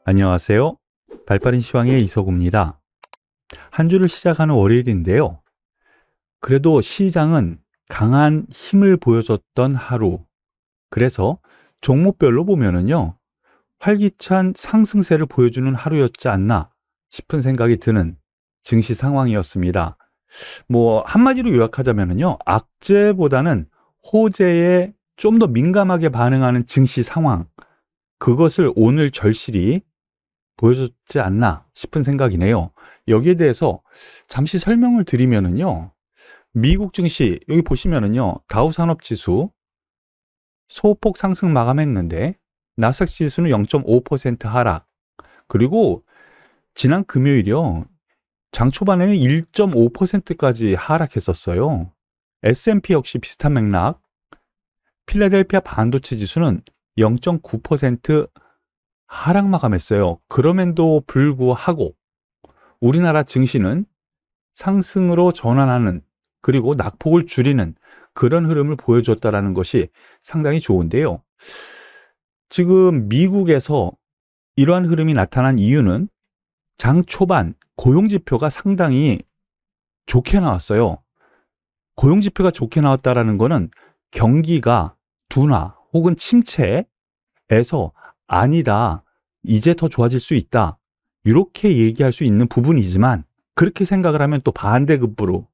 안녕하세요. 발빠른 시황의 이석우입니다. 한 주를 시작하는 월요일인데요. 그래도 시장은 강한 힘을 보여줬던 하루. 그래서 종목별로 보면은요, 활기찬 상승세를 보여주는 하루였지 않나 싶은 생각이 드는 증시 상황이었습니다. 뭐 한마디로 요약하자면은요, 악재보다는 호재에 좀 더 민감하게 반응하는 증시 상황. 그것을 오늘 절실히 보여줬지 않나 싶은 생각이네요. 여기에 대해서 잠시 설명을 드리면은요. 미국 증시 여기 보시면은요. 다우산업지수 소폭 상승 마감했는데 나스닥 지수는 0.5% 하락. 그리고 지난 금요일이요. 장 초반에는 1.5%까지 하락했었어요. S&P 역시 비슷한 맥락. 필라델피아 반도체 지수는 0.9% 하락 마감했어요. 그럼에도 불구하고 우리나라 증시는 상승으로 전환하는 그리고 낙폭을 줄이는 그런 흐름을 보여줬다라는 것이 상당히 좋은데요. 지금 미국에서 이러한 흐름이 나타난 이유는 장 초반 고용 지표가 상당히 좋게 나왔어요. 고용 지표가 좋게 나왔다라는 것은 경기가 둔화 혹은 침체에서 아니다. 이제 더 좋아질 수 있다. 이렇게 얘기할 수 있는 부분이지만 그렇게 생각을 하면 또 반대급부로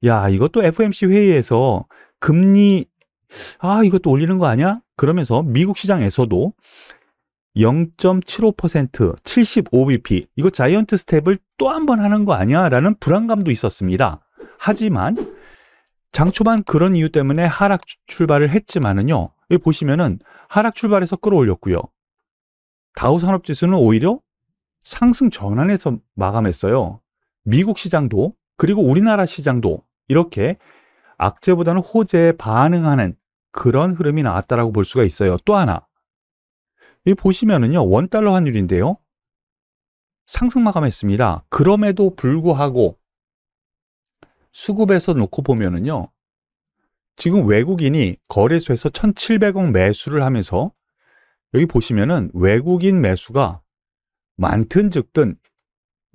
야, 이것도 FOMC 회의에서 금리 이것도 올리는 거 아니야? 그러면서 미국 시장에서도 0.75% 75bp 이거 자이언트 스텝을 또 한 번 하는 거 아니야? 라는 불안감도 있었습니다. 하지만 장 초반 그런 이유 때문에 하락 출발을 했지만은요. 여기 보시면은 하락 출발해서 끌어올렸고요. 다우 산업지수는 오히려 상승 전환해서 마감했어요. 미국 시장도 그리고 우리나라 시장도 이렇게 악재보다는 호재에 반응하는 그런 흐름이 나왔다라고 볼 수가 있어요. 또 하나, 여기 보시면은요, 원달러 환율인데요. 상승 마감했습니다. 그럼에도 불구하고 수급에서 놓고 보면은요, 지금 외국인이 거래소에서 1,700억 매수를 하면서 여기 보시면은 외국인 매수가 많든 적든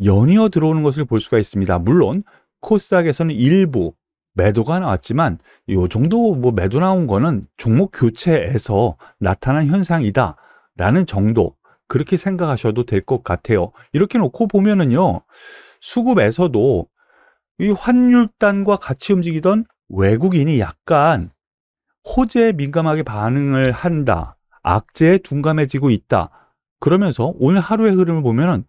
연이어 들어오는 것을 볼 수가 있습니다. 물론 코스닥에서는 일부 매도가 나왔지만 이 정도 뭐 매도 나온 거는 종목 교체에서 나타난 현상이다라는 정도 그렇게 생각하셔도 될 것 같아요. 이렇게 놓고 보면은요. 수급에서도 이 환율단과 같이 움직이던 외국인이 약간 호재에 민감하게 반응을 한다. 악재에 둔감해지고 있다. 그러면서 오늘 하루의 흐름을 보면은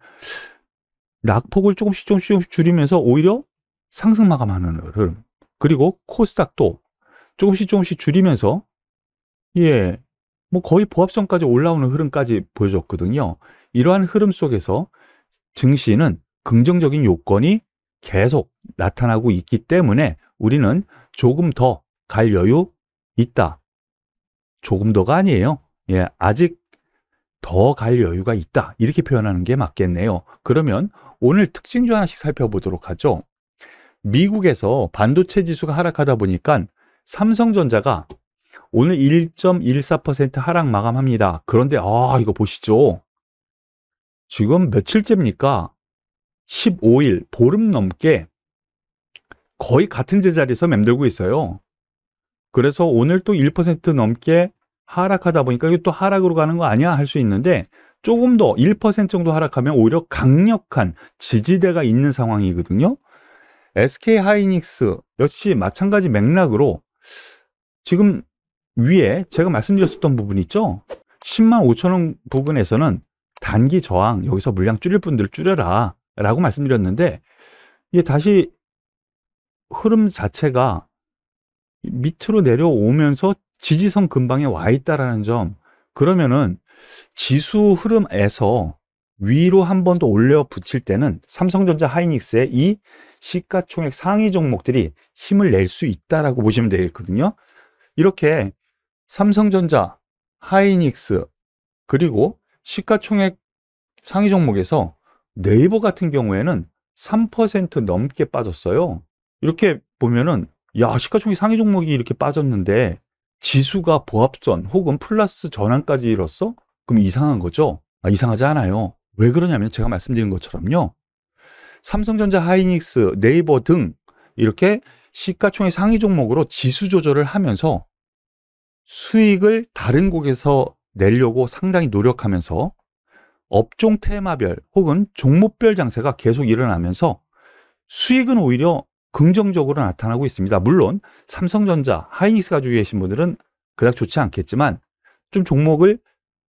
낙폭을 조금씩 줄이면서 오히려 상승 마감하는 흐름. 그리고 코스닥도 조금씩 줄이면서 예, 뭐 거의 보합선까지 올라오는 흐름까지 보여줬거든요. 이러한 흐름 속에서 증시는 긍정적인 요건이 계속 나타나고 있기 때문에 우리는 조금 더 갈 여유 있다. 조금 더가 아니에요. 예, 아직 더 갈 여유가 있다. 이렇게 표현하는 게 맞겠네요. 그러면 오늘 특징주 하나씩 살펴보도록 하죠. 미국에서 반도체 지수가 하락하다 보니까 삼성전자가 오늘 1.14% 하락 마감합니다. 그런데 이거 보시죠. 지금 며칠째입니까? 15일, 보름 넘게 거의 같은 제자리에서 맴돌고 있어요. 그래서 오늘 또 1% 넘게 하락하다 보니까 이게 또 하락으로 가는 거 아니야? 할 수 있는데 조금 더 1% 정도 하락하면 오히려 강력한 지지대가 있는 상황이거든요. SK 하이닉스 역시 마찬가지 맥락으로 지금 위에 제가 말씀드렸었던 부분 있죠? 10만 5천 원 부분에서는 단기 저항, 여기서 물량 줄일 분들 줄여라 라고 말씀드렸는데 이게 다시 흐름 자체가 밑으로 내려오면서 지지선 근방에 와 있다라는 점, 그러면은 지수 흐름에서 위로 한 번 더 올려 붙일 때는 삼성전자 하이닉스의 이 시가총액 상위 종목들이 힘을 낼 수 있다라고 보시면 되겠거든요. 이렇게 삼성전자, 하이닉스, 그리고 시가총액 상위 종목에서 네이버 같은 경우에는 3% 넘게 빠졌어요. 이렇게 보면은 야, 시가총액 상위 종목이 이렇게 빠졌는데 지수가 보합선 혹은 플러스 전환까지 이뤘어? 그럼 이상한 거죠. 이상하지 않아요. 왜 그러냐면 제가 말씀드린 것처럼요. 삼성전자, 하이닉스, 네이버 등 이렇게 시가총액 상위 종목으로 지수 조절을 하면서 수익을 다른 곳에서 내려고 상당히 노력하면서 업종 테마별 혹은 종목별 장세가 계속 일어나면서 수익은 오히려 긍정적으로 나타나고 있습니다. 물론 삼성전자, 하이닉스 가지고 계신 분들은 그닥 좋지 않겠지만 좀 종목을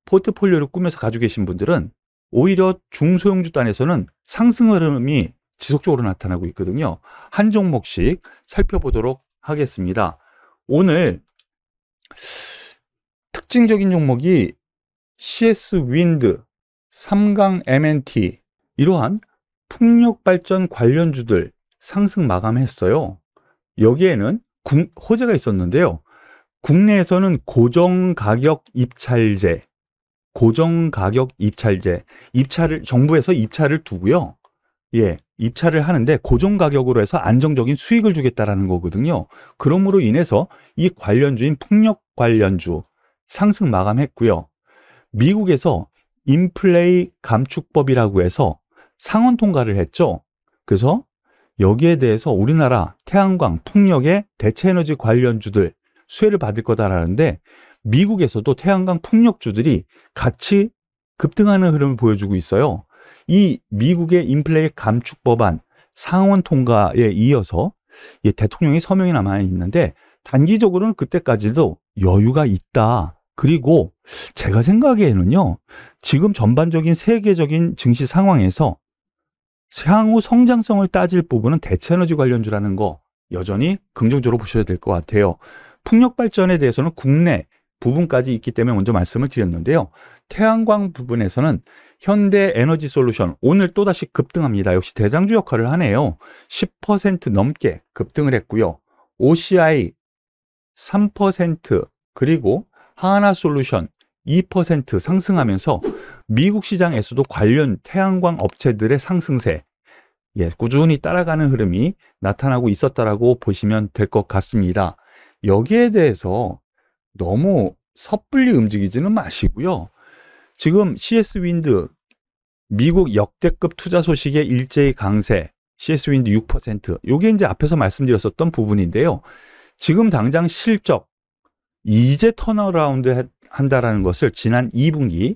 포트폴리오를 꾸며서 가지고 계신 분들은 오히려 중소형주 단에서는 상승 흐름이 지속적으로 나타나고 있거든요. 한 종목씩 살펴보도록 하겠습니다. 오늘 특징적인 종목이 CS 윈드, 삼강 M&T 이러한 풍력발전 관련주들 상승 마감했어요. 여기에는 호재가 있었는데요. 국내에서는 고정가격 입찰제, 정부에서 입찰을 두고요. 예, 입찰을 하는데 고정가격으로 해서 안정적인 수익을 주겠다라는 거거든요. 그러므로 인해서 이 관련주인 풍력 관련주 상승 마감했고요. 미국에서 인플레이 감축법이라고 해서 상원 통과를 했죠. 그래서 여기에 대해서 우리나라 태양광, 풍력의 대체에너지 관련주들 수혜를 받을 거다라는데 미국에서도 태양광 풍력주들이 같이 급등하는 흐름을 보여주고 있어요. 이 미국의 인플레이 감축법안 상원 통과에 이어서 대통령이 서명이 남아 있는데 단기적으로는 그때까지도 여유가 있다. 그리고 제가 생각에는요, 지금 전반적인 세계적인 증시 상황에서 향후 성장성을 따질 부분은 대체에너지 관련주라는 거 여전히 긍정적으로 보셔야 될 것 같아요. 풍력 발전에 대해서는 국내 부분까지 있기 때문에 먼저 말씀을 드렸는데요. 태양광 부분에서는 현대에너지솔루션 오늘 또다시 급등합니다. 역시 대장주 역할을 하네요. 10% 넘게 급등을 했고요. OCI 3% 그리고 하나솔루션 2% 상승하면서 미국 시장에서도 관련 태양광 업체들의 상승세 꾸준히 따라가는 흐름이 나타나고 있었다라고 보시면 될 것 같습니다. 여기에 대해서 너무 섣불리 움직이지는 마시고요. 지금 CS 윈드 미국 역대급 투자 소식의 일제히 강세 CS 윈드 6% 요게 이제 앞에서 말씀드렸었던 부분인데요. 지금 당장 실적 이제 턴어라운드 한다라는 것을 지난 2분기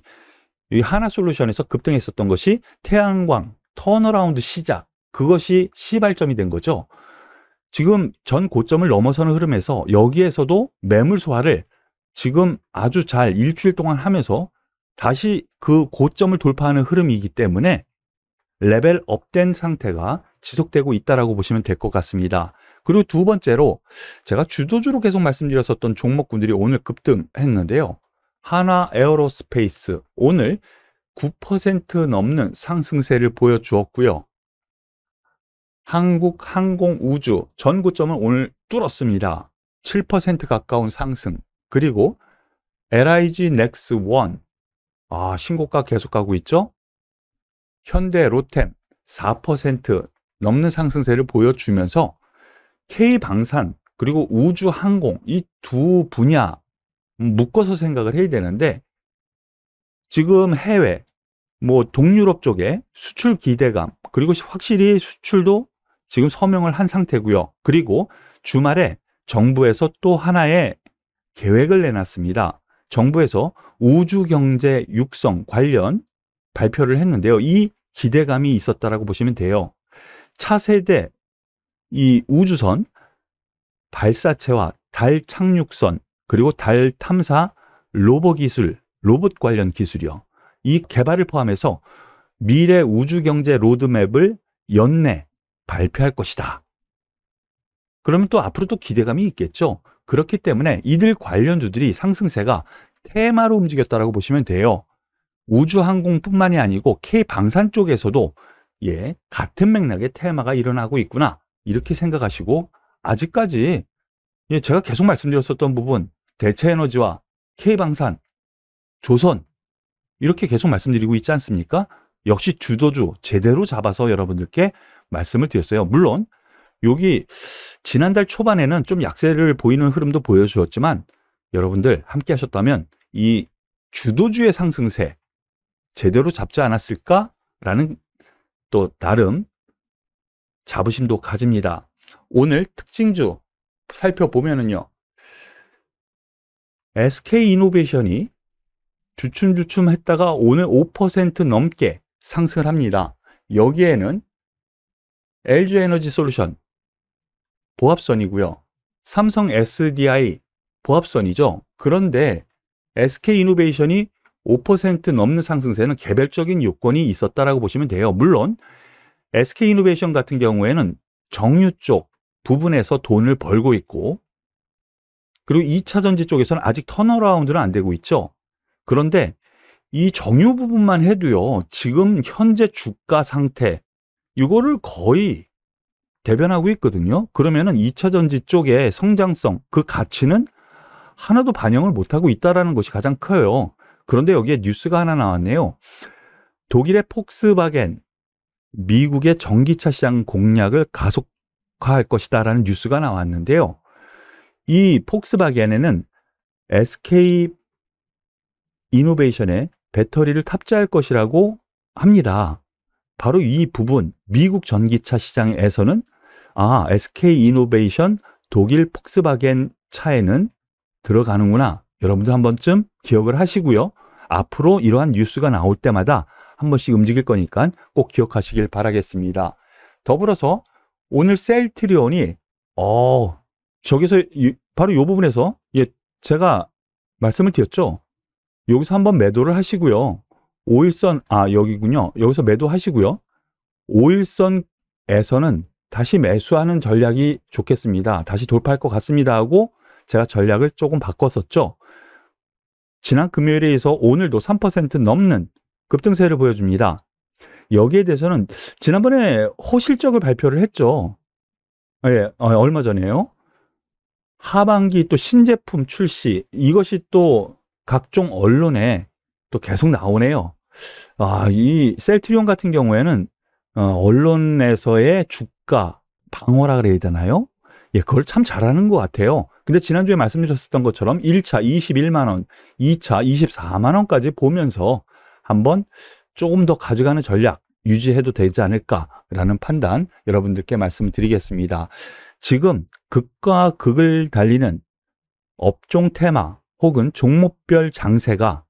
이 하나솔루션에서 급등했었던 것이 태양광 턴어라운드 시작 그것이 시발점이 된 거죠. 지금 전 고점을 넘어서는 흐름에서 여기에서도 매물 소화를 지금 아주 잘 일주일 동안 하면서 다시 그 고점을 돌파하는 흐름이기 때문에 레벨 업된 상태가 지속되고 있다고 보시면 될 것 같습니다. 그리고 두 번째로 제가 주도주로 계속 말씀드렸었던 종목군들이 오늘 급등했는데요. 하나 에어로스페이스 오늘 9% 넘는 상승세를 보여주었고요. 한국항공우주 전 고점을 오늘 뚫었습니다. 7% 가까운 상승. 그리고 LIG 넥스원 신고가 계속 가고 있죠. 현대로템 4% 넘는 상승세를 보여주면서 K방산 그리고 우주항공 이 두 분야 묶어서 생각을 해야 되는데 지금 해외 동유럽 쪽에 수출 기대감 그리고 확실히 수출도 지금 서명을 한 상태고요. 그리고 주말에 정부에서 또 하나의 계획을 내놨습니다. 정부에서 우주경제 육성 관련 발표를 했는데요. 이 기대감이 있었다라고 보시면 돼요. 차세대 이 우주선 발사체와 달 착륙선 그리고 달 탐사 로봇 관련 기술이요. 이 개발을 포함해서 미래 우주경제 로드맵을 연내 발표할 것이다. 그러면 또 앞으로 또 기대감이 있겠죠. 그렇기 때문에 이들 관련주들이 상승세가 테마로 움직였다고 보시면 돼요. 우주항공뿐만이 아니고 K방산 쪽에서도 같은 맥락의 테마가 일어나고 있구나 이렇게 생각하시고 아직까지 제가 계속 말씀드렸었던 부분 대체에너지와 K방산, 조선 이렇게 계속 말씀드리고 있지 않습니까? 역시 주도주 제대로 잡아서 여러분들께 말씀을 드렸어요. 물론 여기 지난달 초반에는 좀 약세를 보이는 흐름도 보여주었지만 여러분들 함께 하셨다면 이 주도주의 상승세 제대로 잡지 않았을까라는 또 나름 자부심도 가집니다. 오늘 특징주 살펴보면은요. SK이노베이션이 주춤주춤 했다가 오늘 5% 넘게 상승을 합니다. 여기에는 LG에너지솔루션 보합선이고요. 삼성 SDI 보합선이죠. 그런데 SK이노베이션이 5% 넘는 상승세는 개별적인 요건이 있었다라고 보시면 돼요. 물론 SK이노베이션 같은 경우에는 정유 쪽 부분에서 돈을 벌고 있고, 그리고 2차 전지 쪽에서는 아직 턴어라운드는 안 되고 있죠. 그런데 이 정유 부분만 해도요, 지금 현재 주가 상태 이거를 거의 대변하고 있거든요. 그러면은 2차 전지 쪽의 성장성, 그 가치는 하나도 반영을 못하고 있다는 것이 가장 커요. 그런데 여기에 뉴스가 하나 나왔네요. 독일의 폭스바겐, 미국의 전기차 시장 공략을 가속화할 것이다라는 뉴스가 나왔는데요. 이 폭스바겐에는 SK 이노베이션에 배터리를 탑재할 것이라고 합니다. 바로 이 부분, 미국 전기차 시장에서는 SK 이노베이션 독일 폭스바겐 차에는 들어가는구나. 여러분들 한 번쯤 기억을 하시고요. 앞으로 이러한 뉴스가 나올 때마다 한 번씩 움직일 거니까 꼭 기억하시길 바라겠습니다. 더불어서 오늘 셀트리온이 저기서 바로 이 부분에서 제가 말씀을 드렸죠. 여기서 한번 매도를 하시고요. 5일선 여기군요. 여기서 매도하시고요. 5일선에서는 다시 매수하는 전략이 좋겠습니다. 다시 돌파할 것 같습니다 하고 제가 전략을 조금 바꿨었죠. 지난 금요일에 이어서 오늘도 3% 넘는 급등세를 보여줍니다. 여기에 대해서는 지난번에 호실적을 발표를 했죠. 얼마 전에요. 하반기 또 신제품 출시, 이것이 또 각종 언론에 또 계속 나오네요. 이 셀트리온 같은 경우에는 언론에서의 주가 방어라 그래야 되나요? 그걸 참 잘하는 것 같아요. 근데 지난주에 말씀드렸던 것처럼 1차 21만 원, 2차 24만 원까지 보면서 한번 조금 더 가져가는 전략 유지해도 되지 않을까라는 판단 여러분들께 말씀을 드리겠습니다. 지금 극과 극을 달리는 업종 테마 혹은 종목별 장세가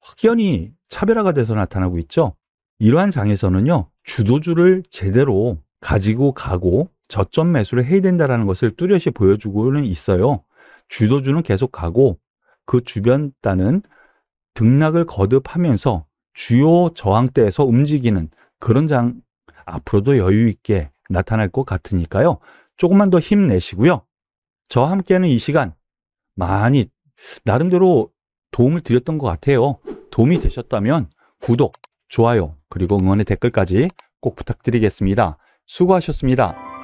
확연히 차별화가 돼서 나타나고 있죠. 이러한 장에서는요, 주도주를 제대로 가지고 가고 저점 매수를 해야 된다는 것을 뚜렷이 보여주고는 있어요. 주도주는 계속 가고 그 주변 단은 등락을 거듭하면서 주요 저항대에서 움직이는 그런 장 앞으로도 여유 있게 나타날 것 같으니까요. 조금만 더 힘내시고요. 저와 함께하는 이 시간 많이 나름대로 도움을 드렸던 것 같아요. 도움이 되셨다면 구독, 좋아요, 그리고 응원의 댓글까지 꼭 부탁드리겠습니다. 수고하셨습니다.